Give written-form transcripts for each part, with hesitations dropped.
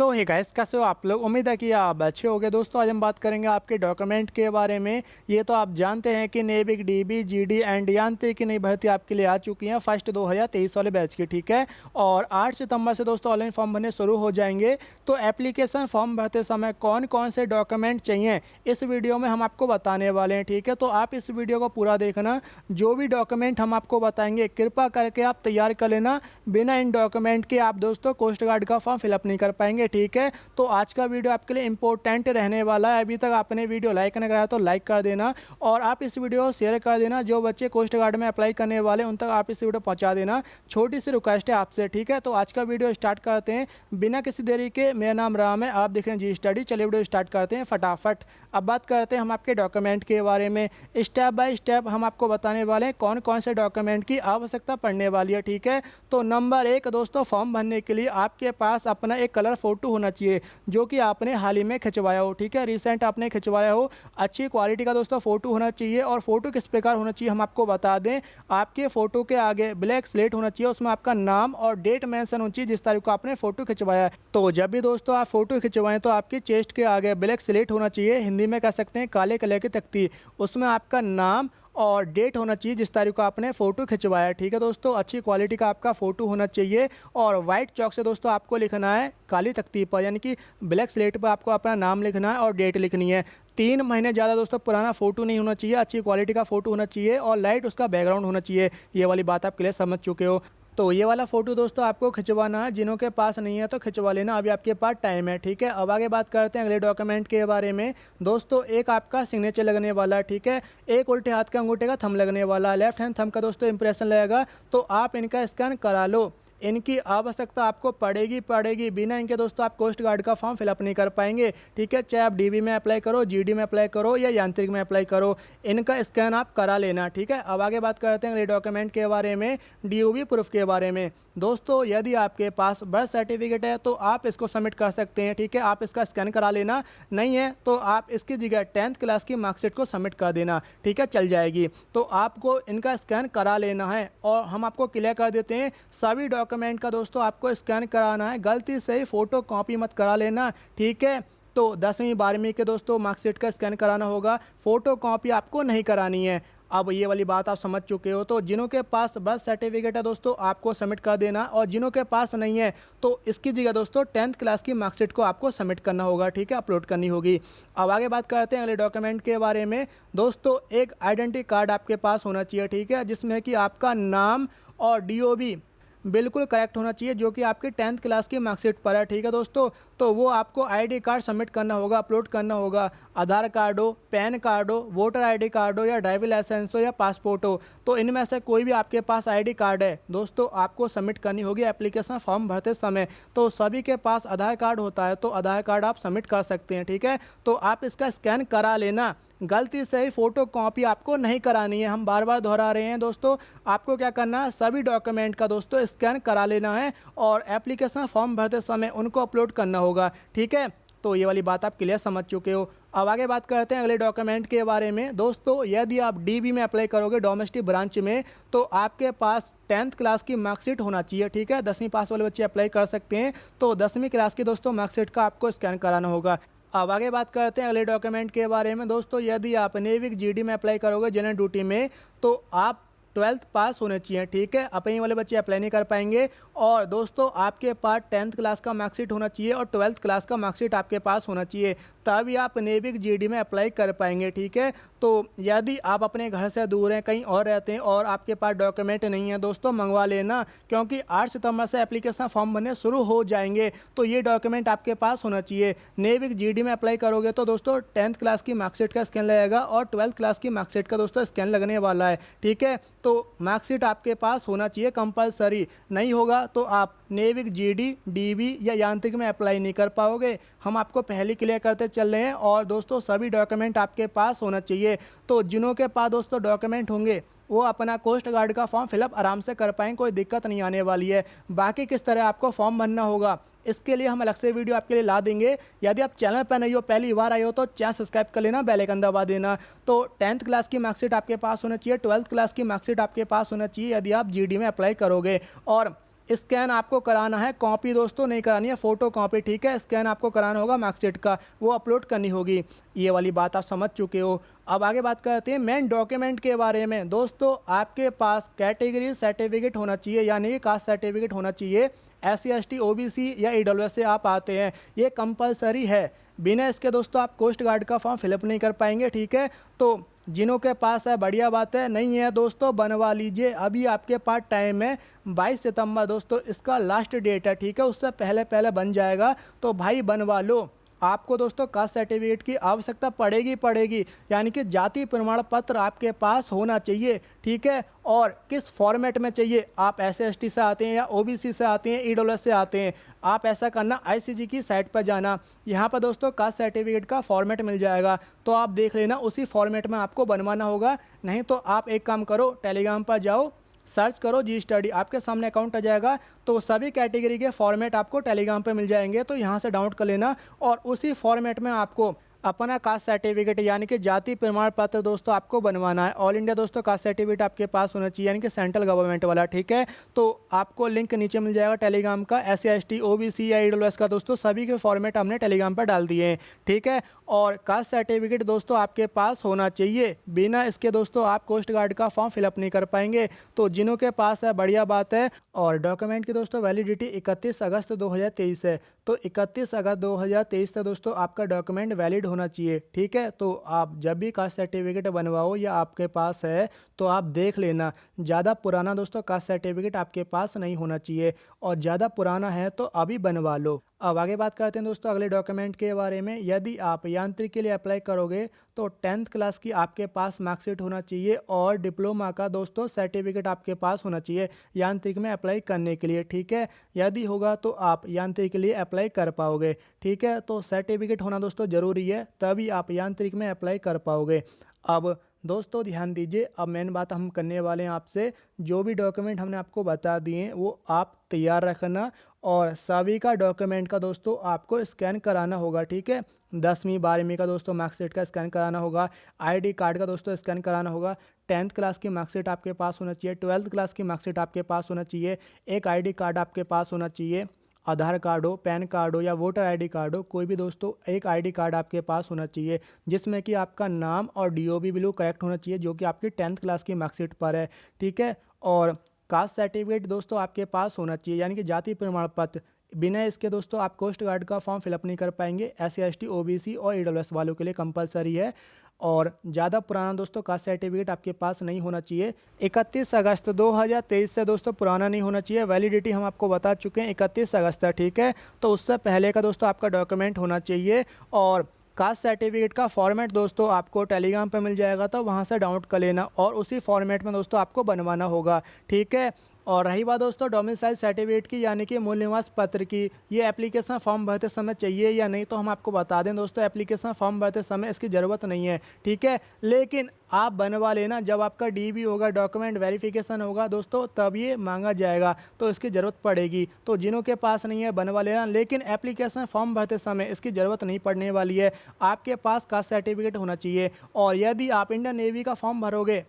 सो hey guys, कैसे हो आप लोग। उम्मीद है कि आप अच्छे होंगे। दोस्तों आज हम बात करेंगे आपके डॉक्यूमेंट के बारे में। ये तो आप जानते हैं कि नेविक डीबी जीडी एंड यांत्रिकी नई भर्ती आपके लिए आ चुकी है फर्स्ट 2023 वाले बैच की, ठीक है। और 8 सितंबर से दोस्तों ऑनलाइन फॉर्म भरने शुरू हो जाएंगे। तो एप्लीकेशन फॉर्म भरते समय कौन कौन से डॉक्यूमेंट चाहिए इस वीडियो में हम आपको बताने वाले हैं, ठीक है। तो आप इस वीडियो को पूरा देखना। जो भी डॉक्यूमेंट हम आपको बताएंगे कृपया करके आप तैयार कर लेना। बिना इन डॉक्यूमेंट के आप दोस्तों कोस्ट गार्ड का फॉर्म फिलअप नहीं कर पाएंगे, ठीक है। तो आज का वीडियो आपके लिए इंपॉर्टेंट रहने वाला है। अभी तक आपने वीडियो लाइक नहीं कराया तो लाइक कर देना और आप इस वीडियो को शेयर कर देना। जो बच्चे कोस्ट गार्ड में अप्लाई करने वाले उन तक आप इस वीडियो पहुंचा देना। छोटी सी रिक्वेस्ट है आपसे, ठीक है। तो आज का वीडियो स्टार्ट करते हैं बिना किसी देरी के। मेरा नाम राम है, आप देख रहे हैं जी स्टडी। चलिए वीडियो स्टार्ट करते हैं फटाफट। अब बात करते हैं हम आपके डॉक्यूमेंट के बारे में। स्टेप बाय स्टेप हम आपको बताने वाले हैं कौन कौन से डॉक्यूमेंट की आवश्यकता पड़ने वाली है, ठीक है। तो नंबर 1 दोस्तों, फॉर्म भरने के लिए आपके पास अपना एक कलर फोटो होना चाहिए जो कि आपने हाल ही में खिंचवाया हो, ठीक है। रिसेंट आपने खिंचवाया हो, अच्छी क्वालिटी का दोस्तों फोटो होना चाहिए। और फोटो किस प्रकार होना चाहिए हम आपको बता दें। आपके फोटो के आगे ब्लैक स्लेट होना चाहिए, उसमें आपका नाम और डेट मेंशन होनी चाहिए जिस तारीख को आपने फोटो खिंचवाया है। तो जब भी दोस्तों आप फोटो खिंचवाएं तो आपकी चेस्ट के आगे ब्लैक स्लेट होना चाहिए, हिंदी में कह सकते हैं काले कलर की तख्ती। उसमें आपका नाम और डेट होना चाहिए जिस तारीख को आपने फ़ोटो खिंचवाया है, ठीक है दोस्तों। अच्छी क्वालिटी का आपका फ़ोटो होना चाहिए और वाइट चौक से दोस्तों आपको लिखना है काली तख्ती पर, यानी कि ब्लैक स्लेट पर आपको अपना नाम लिखना है और डेट लिखनी है। 3 महीने ज़्यादा दोस्तों पुराना फ़ोटो नहीं होना चाहिए, अच्छी क्वालिटी का फ़ोटो होना चाहिए और लाइट उसका बैकग्राउंड होना चाहिए। ये वाली बात आप क्लियर समझ चुके हो। तो ये वाला फ़ोटो दोस्तों आपको खिंचवाना है। जिन्हों के पास नहीं है तो खिंचवा लेना, अभी आपके पास टाइम है, ठीक है। अब आगे बात करते हैं अगले डॉक्यूमेंट के बारे में। दोस्तों एक आपका सिग्नेचर लगने वाला है, ठीक है। एक उल्टे हाथ का अंगूठे का थंब लगने वाला है, लेफ्ट हैंड थंब का दोस्तों इंप्रेशन लगेगा। तो आप इनका स्कैन करा लो। इनकी आवश्यकता आपको पड़ेगी। बिना इनके दोस्तों आप कोस्ट गार्ड का फॉर्म फिलअप नहीं कर पाएंगे, ठीक है। चाहे आप डीबी में अप्लाई करो, जीडी में अप्लाई करो या यांत्रिक में अप्लाई करो, इनका स्कैन आप करा लेना, ठीक है। अब आगे बात करते हैं अगले डॉक्यूमेंट के बारे में, डीओबी प्रूफ के बारे में। दोस्तों यदि आपके पास बर्थ सर्टिफिकेट है तो आप इसको सबमिट कर सकते हैं, ठीक है। आप इसका स्कैन करा लेना, नहीं है तो आप इसकी जगह 10th क्लास की मार्कशीट को सबमिट कर देना, ठीक है, चल जाएगी। तो आपको इनका स्कैन करा लेना है और हम आपको क्लियर कर देते हैं सभी डॉक्यूमेंट का दोस्तों आपको स्कैन कराना है। गलती से ही फ़ोटो कॉपी मत करा लेना, ठीक है। तो 10वीं 12वीं के दोस्तों मार्कशीट का स्कैन कराना होगा, फ़ोटो कॉपी आपको नहीं करानी है। अब ये वाली बात आप समझ चुके हो। तो जिन्हों के पास बर्थ सर्टिफिकेट है दोस्तों आपको सबमिट कर देना और जिन्हों के पास नहीं है तो इसकी जगह दोस्तों 10th क्लास की मार्कशीट को आपको सबमिट करना होगा, ठीक है, अपलोड करनी होगी। अब आगे बात करते हैं अगले डॉक्यूमेंट के बारे में। दोस्तों एक आइडेंटिटी कार्ड आपके पास होना चाहिए, ठीक है, जिसमें कि आपका नाम और डीओबी बिल्कुल करेक्ट होना चाहिए जो कि आपकी 10th क्लास की मार्कशीट पर है, ठीक है दोस्तों। तो वो आपको आईडी कार्ड सबमिट करना होगा, अपलोड करना होगा। आधार कार्ड हो, पैन कार्ड हो, वोटर आईडी कार्ड हो या ड्राइविंग लाइसेंस हो या पासपोर्ट हो, तो इनमें से कोई भी आपके पास आईडी कार्ड है दोस्तों आपको सबमिट करनी होगी एप्लीकेशन फॉर्म भरते समय। तो सभी के पास आधार कार्ड होता है तो आधार कार्ड आप सबमिट कर सकते हैं, ठीक है। तो आप इसका स्कैन करा लेना, गलती से ही फ़ोटो कॉपी आपको नहीं करानी है। हम बार बार दोहरा रहे हैं दोस्तों, आपको क्या करना है सभी डॉक्यूमेंट का दोस्तों स्कैन करा लेना है और एप्लीकेशन फॉर्म भरते समय उनको अपलोड करना होगा, ठीक है। तो ये वाली बात आप क्लियर समझ चुके हो। अब आगे बात करते हैं अगले डॉक्यूमेंट के बारे में। दोस्तों यदि आप डीबी में अप्लाई करोगे डोमेस्टिक ब्रांच में तो आपके पास 10th क्लास की मार्कशीट होना चाहिए, ठीक है। 10वीं पास वाले बच्चे अप्लाई कर सकते हैं। तो 10वीं क्लास की दोस्तों मार्कशीट का आपको स्कैन कराना होगा। अब आगे बात करते हैं अगले डॉक्यूमेंट के बारे में। दोस्तों यदि आप नेविक जीडी में अप्लाई करोगे जनरल ड्यूटी में तो आप 12th पास होने चाहिए, ठीक है। अपने वाले बच्चे अप्लाई नहीं कर पाएंगे। और दोस्तों आपके पास 10th क्लास का मार्कशीट होना चाहिए और 12th क्लास का मार्कशीट आपके पास होना चाहिए, तभी आप नेविक जीडी में अप्लाई कर पाएंगे, ठीक है। तो यदि आप अपने घर से दूर हैं, कहीं और रहते हैं और आपके पास डॉक्यूमेंट नहीं है दोस्तों मंगवा लेना, क्योंकि 8 सितंबर से एप्लीकेशन फॉर्म बनने शुरू हो जाएंगे। तो ये डॉक्यूमेंट आपके पास होना चाहिए। नेविक जीडी में अप्लाई करोगे तो दोस्तों 10th क्लास की मार्कशीट का स्कैन लगेगा और 12th क्लास की मार्कशीट का दोस्तों स्कैन लगने वाला है, ठीक है। तो मार्कशीट आपके पास होना चाहिए कंपलसरी, नहीं होगा तो आप नेविक जीडी डीबी या यांत्रिक में अप्लाई नहीं कर पाओगे। हम आपको पहले क्लियर करते चल रहे हैं। और दोस्तों सभी डॉक्यूमेंट आपके पास होना चाहिए। तो जिन्हों के पास दोस्तों डॉक्यूमेंट होंगे वो अपना कोस्ट गार्ड का फॉर्म फिलअप आराम से कर पाएंगे, कोई दिक्कत नहीं आने वाली है। बाकी किस तरह आपको फॉर्म भरना होगा इसके लिए हम अलग से वीडियो आपके लिए ला देंगे। यदि आप चैनल पर नहीं हो, पहली बार आए हो तो चैनल सब्सक्राइब कर लेना, बेल आइकन दबा देना। तो 10th क्लास की मार्कशीट आपके पास होना चाहिए, 12th क्लास की मार्कशीट आपके पास होना चाहिए यदि आप जीडी में अप्लाई करोगे। और स्कैन आपको कराना है, कॉपी दोस्तों नहीं करानी है, फ़ोटो कॉपी, ठीक है। स्कैन आपको कराना होगा मार्कशीट का, वो अपलोड करनी होगी। ये वाली बात आप समझ चुके हो। अब आगे बात करते हैं मेन डॉक्यूमेंट के बारे में। दोस्तों आपके पास कैटेगरी सर्टिफिकेट होना चाहिए, यानी कि कास्ट सर्टिफिकेट होना चाहिए। SC ST OBC या EWS से आप आते हैं, ये कंपलसरी है। बिना इसके दोस्तों आप कोस्ट गार्ड का फॉर्म फिलअप नहीं कर पाएंगे, ठीक है। तो जिनों के पास है बढ़िया बात है, नहीं है दोस्तों बनवा लीजिए, अभी आपके पास टाइम है। 22 सितंबर दोस्तों इसका लास्ट डेट है, ठीक है। उससे पहले पहले बन जाएगा, तो भाई बनवा लो। आपको दोस्तों कास्ट सर्टिफिकेट की आवश्यकता पड़ेगी, यानी कि जाति प्रमाण पत्र आपके पास होना चाहिए, ठीक है। और किस फॉर्मेट में चाहिए, आप SC ST से आते हैं या OBC से आते हैं, EWS से आते हैं, आप ऐसा करना ICG की साइट पर जाना, यहाँ पर दोस्तों कास्ट सर्टिफिकेट का फॉर्मेट मिल जाएगा, तो आप देख लेना, उसी फॉर्मेट में आपको बनवाना होगा। नहीं तो आप एक काम करो, टेलीग्राम पर जाओ, सर्च करो जी स्टडी, आपके सामने अकाउंट आ जाएगा, तो सभी कैटेगरी के फॉर्मेट आपको टेलीग्राम पे मिल जाएंगे, तो यहाँ से डाउनलोड कर लेना और उसी फॉर्मेट में आपको अपना कास्ट सर्टिफिकेट यानी कि जाति प्रमाण पत्र दोस्तों आपको बनवाना है। ऑल इंडिया दोस्तों कास्ट सर्टिफिकेट आपके पास होना चाहिए, यानी कि सेंट्रल गवर्नमेंट वाला, ठीक है। तो आपको लिंक नीचे मिल जाएगा टेलीग्राम का, SC ST OBC या EWS का दोस्तों सभी के फॉर्मेट हमने टेलीग्राम पर डाल दिए हैं, ठीक है। और कास्ट सर्टिफिकेट दोस्तों आपके पास होना चाहिए, बिना इसके दोस्तों आप कोस्ट गार्ड का फॉर्म फिलअप नहीं कर पाएंगे। तो जिनों के पास है बढ़िया बात है। और डॉक्यूमेंट की दोस्तों वैलिडिटी 31 अगस्त 2023 है, तो 31 अगस्त 2023 से दोस्तों आपका डॉक्यूमेंट वैलिड होना चाहिए, ठीक है। तो आप जब भी कास्ट सर्टिफिकेट बनवाओ या आपके पास है तो आप देख लेना, ज़्यादा पुराना दोस्तों कास्ट सर्टिफिकेट आपके पास नहीं होना चाहिए, और ज़्यादा पुराना है तो अभी बनवा लो। अब आगे बात करते हैं दोस्तों अगले डॉक्यूमेंट के बारे में। यदि आप यांत्रिक के लिए अप्लाई करोगे तो 10th क्लास की आपके पास मार्कशीट होना चाहिए और डिप्लोमा का दोस्तों सर्टिफिकेट आपके पास होना चाहिए यांत्रिक में अप्लाई करने के लिए, ठीक है। यदि होगा तो आप यांत्रिक के लिए अप्लाई कर पाओगे, ठीक है। तो सर्टिफिकेट होना दोस्तों ज़रूरी है, तभी आप यांत्रिक में अप्लाई कर पाओगे। अब दोस्तों ध्यान दीजिए, अब मेन बात हम करने वाले हैं आपसे, जो भी डॉक्यूमेंट हमने आपको बता दिए हैं वो आप तैयार रखना, और सभी का डॉक्यूमेंट का दोस्तों आपको स्कैन कराना होगा, ठीक है। 10वीं 12वीं का दोस्तों मार्कशीट का स्कैन कराना होगा, ID कार्ड का दोस्तों स्कैन कराना होगा, 10th क्लास की मार्कशीट आपके पास होना चाहिए, 12th क्लास की मार्कशीट आपके पास होना चाहिए, एक ID कार्ड आपके पास होना चाहिए, आधार कार्ड हो, पैन कार्ड हो या वोटर ID कार्ड हो, कोई भी दोस्तों एक ID कार्ड आपके पास होना चाहिए जिसमें कि आपका नाम और DOB बिल्कुल करेक्ट होना चाहिए, जो कि आपकी 10th क्लास की मार्कशीट पर है, ठीक है। और कास्ट सर्टिफिकेट दोस्तों आपके पास होना चाहिए, यानी कि जाति प्रमाण पत्र। बिना इसके दोस्तों आप कोस्ट गार्ड का फॉर्म फिलअप नहीं कर पाएंगे, SC ST OBC और EWS वालों के लिए कंपलसरी है। और ज़्यादा पुराना दोस्तों कास्ट सर्टिफिकेट आपके पास नहीं होना चाहिए, 31 अगस्त 2023 से दोस्तों पुराना नहीं होना चाहिए। वैलिडिटी हम आपको बता चुके हैं 31 अगस्त है, ठीक है। तो उससे पहले का दोस्तों आपका डॉक्यूमेंट होना चाहिए। और कास्ट सर्टिफिकेट का फॉर्मेट दोस्तों आपको टेलीग्राम पे मिल जाएगा, तो वहाँ से डाउनलोड कर लेना और उसी फॉर्मेट में दोस्तों आपको बनवाना होगा, ठीक है। और रही बात दोस्तों डोमिसाइल सर्टिफिकेट की, यानी कि मूल निवास पत्र की, ये एप्लीकेशन फॉर्म भरते समय चाहिए या नहीं, तो हम आपको बता दें दोस्तों, एप्लीकेशन फॉर्म भरते समय इसकी ज़रूरत नहीं है, ठीक है। लेकिन आप बनवा लेना, जब आपका DB होगा, डॉक्यूमेंट वेरिफिकेशन होगा दोस्तों, तब ये मांगा जाएगा, तो इसकी ज़रूरत पड़ेगी। तो जिनों के पास नहीं है बनवा लेना, लेकिन एप्लीकेशन फॉर्म भरते समय इसकी ज़रूरत नहीं पड़ने वाली है। आपके पास कास्ट सर्टिफिकेट होना चाहिए। और यदि आप इंडियन नेवी का फॉर्म भरोगे,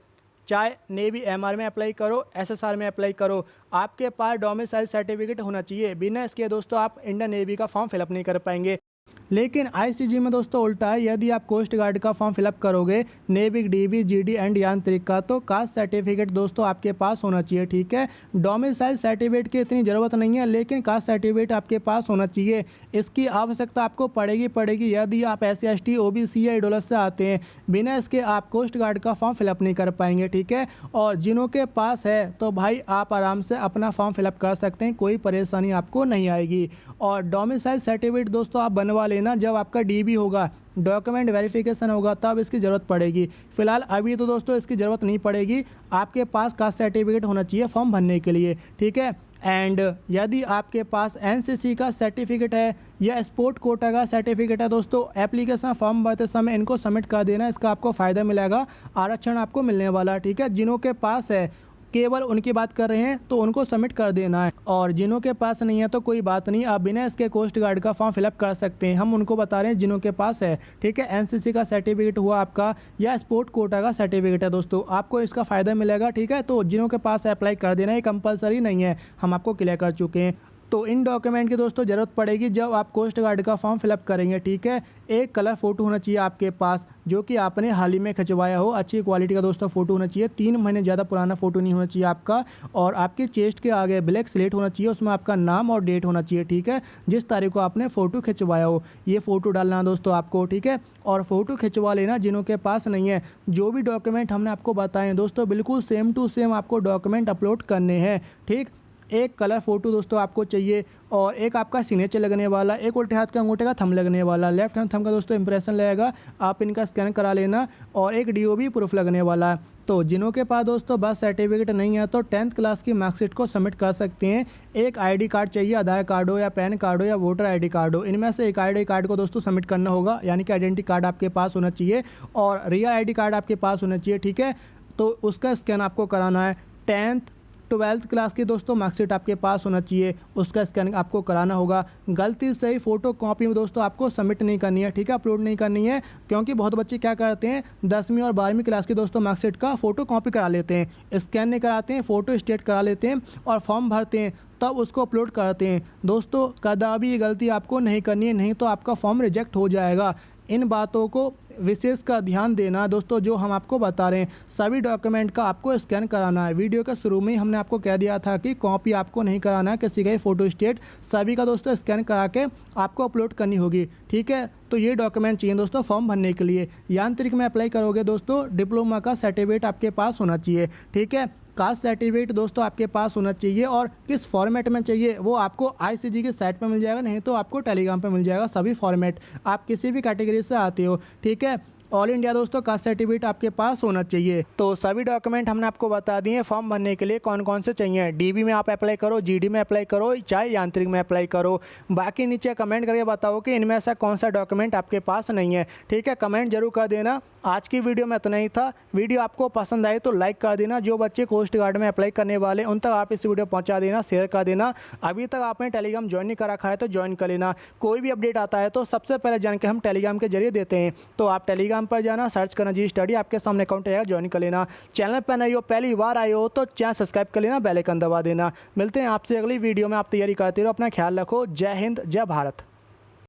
चाहे नेवी MR में अप्लाई करो, SSR में अप्लाई करो, आपके पास डोमिसाइल सर्टिफिकेट होना चाहिए। बिना इसके दोस्तों आप इंडियन नेवी का फॉर्म फिलअप नहीं कर पाएंगे। लेकिन ICG में दोस्तों उल्टा है, यदि आप कोस्ट गार्ड का फॉर्म फिलअप करोगे, नेविक DB GD एंड यांत्रिक का, तो कास्ट सर्टिफिकेट दोस्तों आपके पास होना चाहिए, ठीक है। डोमिसाइल सर्टिफिकेट की इतनी ज़रूरत नहीं है, लेकिन कास्ट सर्टिफिकेट आपके पास होना चाहिए। इसकी आवश्यकता आपको पड़ेगी यदि आप SC ST OBC या EWS से आते हैं। बिना इसके आप कोस्ट गार्ड का फॉर्म फिलअप नहीं कर पाएंगे, ठीक है। और जिनों के पास है तो भाई आप आराम से अपना फॉर्म फिलअप कर सकते हैं, कोई परेशानी आपको नहीं आएगी। और डोमिसाइल सर्टिफिकेट दोस्तों आप बनवा लेना, जब आपका DB होगा, डॉक्यूमेंट वेरिफिकेशन होगा, तब इसकी ज़रूरत पड़ेगी। फिलहाल अभी तो दोस्तों इसकी ज़रूरत नहीं पड़ेगी। आपके पास कास्ट सर्टिफिकेट होना चाहिए फॉर्म भरने के लिए, ठीक है। एंड यदि आपके पास NCC का सर्टिफिकेट है या स्पोर्ट कोटा का सर्टिफिकेट है दोस्तों, एप्लीकेशन फॉर्म भरते समय इनको सबमिट कर देना, इसका आपको फ़ायदा मिलेगा, आरक्षण आपको मिलने वाला, ठीक है। जिनों के पास है केवल उनकी बात कर रहे हैं तो उनको सबमिट कर देना है, और जिन्हों के पास नहीं है तो कोई बात नहीं, आप बिना इसके कोस्ट गार्ड का फॉर्म फिलअप कर सकते हैं। हम उनको बता रहे हैं जिन्हों के पास है, ठीक है। एनसीसी का सर्टिफिकेट हुआ आपका या स्पोर्ट कोटा का सर्टिफिकेट है दोस्तों, आपको इसका फ़ायदा मिलेगा, ठीक है। तो जिन्हों के पास अप्लाई कर देना, ये कंपलसरी नहीं है, हम आपको क्लियर कर चुके हैं। तो इन डॉक्यूमेंट की दोस्तों ज़रूरत पड़ेगी जब आप कोस्ट गार्ड का फॉर्म फिलअप करेंगे, ठीक है। एक कलर फ़ोटो होना चाहिए आपके पास जो कि आपने हाल ही में खिंचवाया हो, अच्छी क्वालिटी का दोस्तों फ़ोटो होना चाहिए, 3 महीने ज़्यादा पुराना फ़ोटो नहीं होना चाहिए आपका, और आपके चेस्ट के आगे ब्लैक स्लेट होना चाहिए, उसमें आपका नाम और डेट होना चाहिए, ठीक है, जिस तारीख को आपने फ़ोटो खिंचवाया हो। ये फ़ोटो डालना है दोस्तों आपको, ठीक है। और फ़ोटो खिंचवा लेना जिन्हों के पास नहीं है। जो भी डॉक्यूमेंट हमने आपको बताए हैं दोस्तों, बिल्कुल सेम टू सेम आपको डॉक्यूमेंट अपलोड करने हैं, ठीक। एक कलर फ़ोटो दोस्तों आपको चाहिए, और एक आपका सिग्नेचर लगने वाला, एक उल्टे हाथ का अंगूठे का थंब लगने वाला, लेफ्ट हैंड थंब का दोस्तों इंप्रेशन लगेगा, आप इनका स्कैन करा लेना, और एक डीओबी प्रूफ लगने वाला है। तो जिन्हों के पास दोस्तों बर्थ सर्टिफिकेट नहीं है तो 10th क्लास की मार्कशीट को सबमिट कर सकते हैं। एक आईडी कार्ड चाहिए, आधार कार्ड हो या पैन कार्ड हो या वोटर आईडी कार्ड हो, इनमें से एक आईडी कार्ड को दोस्तों सबमिट करना होगा, यानी कि आइडेंटिटी कार्ड आपके पास होना चाहिए और रियल आईडी कार्ड आपके पास होना चाहिए, ठीक है। तो उसका स्कैन आपको कराना है। 10th 12th क्लास की दोस्तों मार्कशीट आपके पास होना चाहिए, उसका स्कैन आपको कराना होगा। गलती से ही फ़ोटो कॉपी में दोस्तों आपको सबमिट नहीं करनी है, ठीक है, अपलोड नहीं करनी है, क्योंकि बहुत बच्चे क्या करते हैं 10वीं और 12वीं क्लास की दोस्तों मार्कशीट का फ़ोटो कॉपी करा लेते हैं, स्कैन नहीं कराते हैं, फ़ोटो स्टेट करा लेते हैं और फॉर्म भरते हैं, तब उसको अपलोड करते हैं। दोस्तों कदापि ये गलती आपको नहीं करनी है, नहीं तो आपका फॉर्म रिजेक्ट हो जाएगा। इन बातों को विशेष का ध्यान देना दोस्तों, जो हम आपको बता रहे हैं। सभी डॉक्यूमेंट का आपको स्कैन कराना है। वीडियो के शुरू में ही हमने आपको कह दिया था कि कॉपी आपको नहीं कराना है, किसी का ही फ़ोटो स्टेट, सभी का दोस्तों स्कैन करा के आपको अपलोड करनी होगी, ठीक है। तो ये डॉक्यूमेंट चाहिए दोस्तों फॉर्म भरने के लिए। यांत्रिक में अप्लाई करोगे दोस्तों, डिप्लोमा का सर्टिफिकेट आपके पास होना चाहिए, ठीक है। कास्ट सर्टिफिकेट दोस्तों आपके पास होना चाहिए, और किस फॉर्मेट में चाहिए वो आपको आईसीजी की साइट पर मिल जाएगा, नहीं तो आपको टेलीग्राम पर मिल जाएगा सभी फॉर्मेट, आप किसी भी कैटेगरी से आते हो, ठीक है। ऑल इंडिया दोस्तों कास्ट सर्टिफिकेट आपके पास होना चाहिए। तो सभी डॉक्यूमेंट हमने आपको बता दिए फॉर्म भरने के लिए कौन कौन से चाहिए। डीबी में आप अप्लाई करो, जीडी में अप्लाई करो, चाहे यांत्रिक में अप्लाई करो। बाकी नीचे कमेंट करके बताओ कि इनमें से कौन सा डॉक्यूमेंट आपके पास नहीं है, ठीक है, कमेंट जरूर कर देना। आज की वीडियो में इतना ही था। वीडियो आपको पसंद आई तो लाइक कर देना। जो बच्चे कोस्ट गार्ड में अप्लाई करने वाले उन तक आप इस वीडियो पहुंचा देना, शेयर कर देना। अभी तक आपने टेलीग्राम ज्वाइन नहीं कर रखा है तो ज्वाइन कर लेना। कोई भी अपडेट आता है तो सबसे पहले जानकारी हम टेलीग्राम के जरिए देते हैं, तो आप टेलीग्राम पर जाना, सर्च करना जी स्टडी, आपके सामने अकाउंट आएगा, ज्वाइन कर लेना। चैनल पर नए हो, पहली बार आए हो तो चैनल सब्सक्राइब कर लेना, बेल आइकन दबा देना। मिलते हैं आपसे अगली वीडियो में। आप तैयारी करते रहो, अपना ख्याल रखो। जय हिंद, जय भारत।